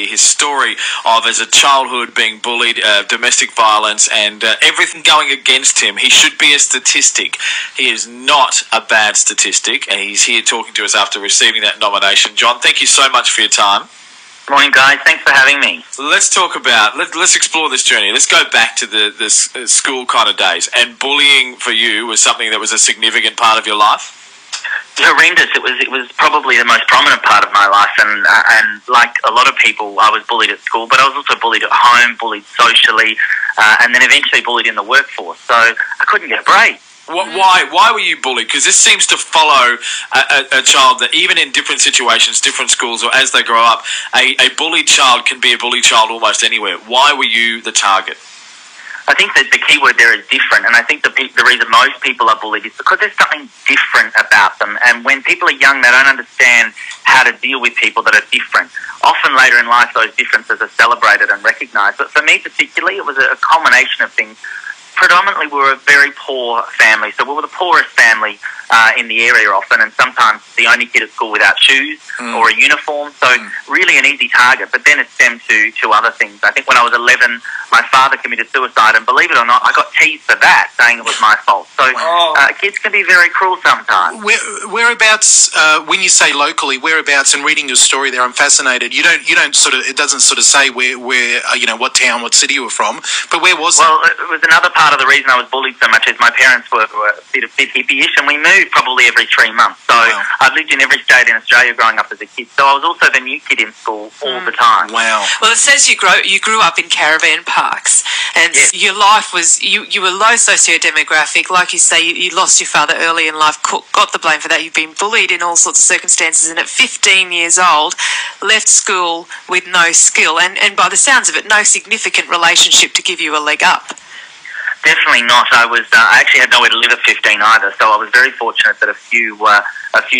his story of as a childhood being bullied, domestic violence, and everything going against him. He should be a statistic. He is not a bad statistic, and he's here talking to us after receiving that nomination. John, thank you so much for your time. Morning, guys. Thanks for having me. Let's talk about, let's explore this journey. Let's go back to the school kind of days. And bullying for you was something that was a significant part of your life? Horrendous. It was probably the most prominent part of my life, and like a lot of people, I was bullied at school, but I was also bullied at home, bullied socially, and then eventually bullied in the workforce. So I couldn't get a break. Why were you bullied? Because this seems to follow a child that even in different situations, different schools, or as they grow up, a bullied child can be a bullied child almost anywhere. Why were you the target? I think that the key word there is different, and I think the reason most people are bullied is because there's something different about them, and when people are young, they don't understand how to deal with people that are different. Often later in life, those differences are celebrated and recognised, but for me particularly, it was a culmination of things. Predominantly, we were a very poor family, so we were the poorest family in the area often, and sometimes the only kid at school without shoes or a uniform, so really an easy target. But then it stemmed to other things. I think when I was 11, my father committed suicide, and believe it or not, I got teased for that, saying it was my fault. So kids can be very cruel sometimes. Whereabouts, when you say locally, whereabouts, and reading your story there, I'm fascinated. You don't sort of, it doesn't sort of say where what town, what city you were from, but where was it? Well, it was another part of the reason I was bullied so much is my parents were a bit hippie-ish, and we moved probably every 3 months. So I've lived in every state in Australia growing up as a kid. So I was also the new kid in school all the time. Wow. Well, it says you grew up in caravan parks, and your life was, you were low socio-demographic. Like you say, you lost your father early in life, got the blame for that. You've been bullied in all sorts of circumstances, and at 15 years old, left school with no skill, and by the sounds of it, no significant relationship to give you a leg up. Definitely not. I actually had nowhere to live at 15 either, so I was very fortunate that a few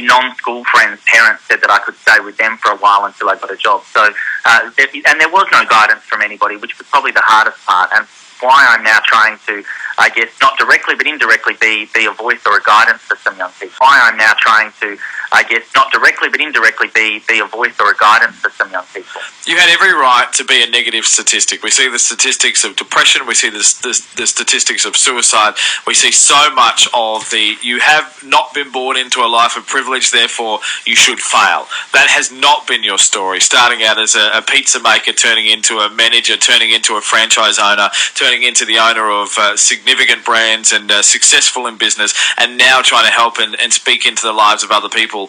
non-school friends' parents said that I could stay with them for a while until I got a job. So, and there was no guidance from anybody, which was probably the hardest part, and why I'm now trying to, I guess, not directly but indirectly be a voice or a guidance for some young people. Why I'm now trying to, I guess, not directly but indirectly be a voice or a guidance for some young people. You had every right to be a negative statistic. We see the statistics of depression, we see the statistics of suicide, we see so much of you have not been born into a life of privilege, therefore you should fail. That has not been your story, starting out as a pizza maker, turning into a manager, turning into a franchise owner, turning into the owner of significant brands and successful in business, and now trying to help and speak into the lives of other people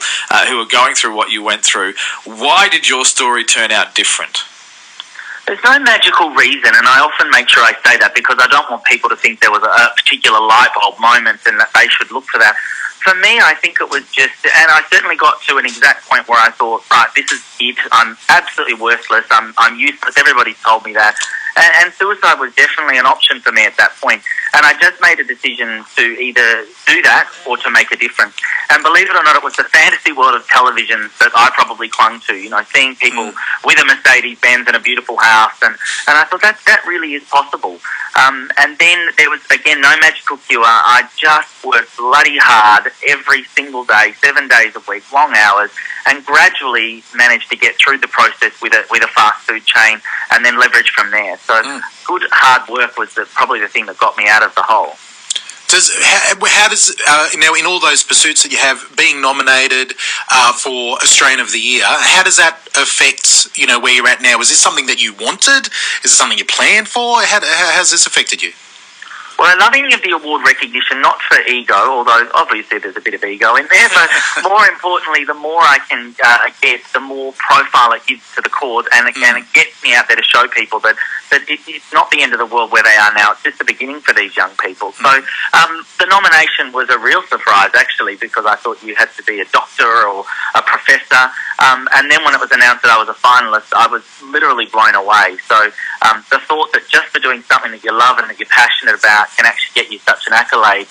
who are going through what you went through. Why did your story turn out different? There's no magical reason, and I often make sure I say that because I don't want people to think there was a particular light bulb moment and that they should look for that. For me, I think it was just, and I certainly got to an exact point where I thought, right, this is it. I'm absolutely worthless. I'm useless. Everybody's told me that. And suicide was definitely an option for me at that point. And I just made a decision to either do that or to make a difference. And believe it or not, it was the fantasy world of television that I probably clung to, seeing people with a Mercedes-Benz and a beautiful house. And I thought that really is possible. And then there was, again, no magical cure. I just worked bloody hard every single day, 7 days a week, long hours, and gradually managed to get through the process with a fast food chain and then leverage from there. So good hard work was probably the thing that got me out of the hole. How does now in all those pursuits that you have, being nominated for Australian of the Year, how does that affect where you're at now? Is this something that you wanted? Is it something you planned for? How has this affected you? Well, I love any of the award recognition, not for ego, although obviously there's a bit of ego in there, but more importantly, the more I can get, the more profile it gives to the cause, and it gets me out there to show people that it's not the end of the world where they are now, it's just the beginning for these young people. So the nomination was a real surprise, actually, because I thought you had to be a doctor or a professor, and then when it was announced that I was a finalist, I was literally blown away. So the thought that just for doing something that you love and that you're passionate about can actually get you such an accolade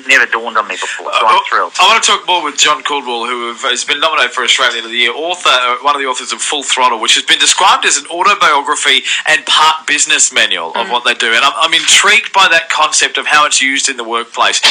never dawned on me before, so I'm thrilled. I want to talk more with John Caldwell, who has been nominated for Australian of the Year, one of the authors of Full Throttle, which has been described as an autobiography and part business manual of what they do. And I'm intrigued by that concept of how it's used in the workplace.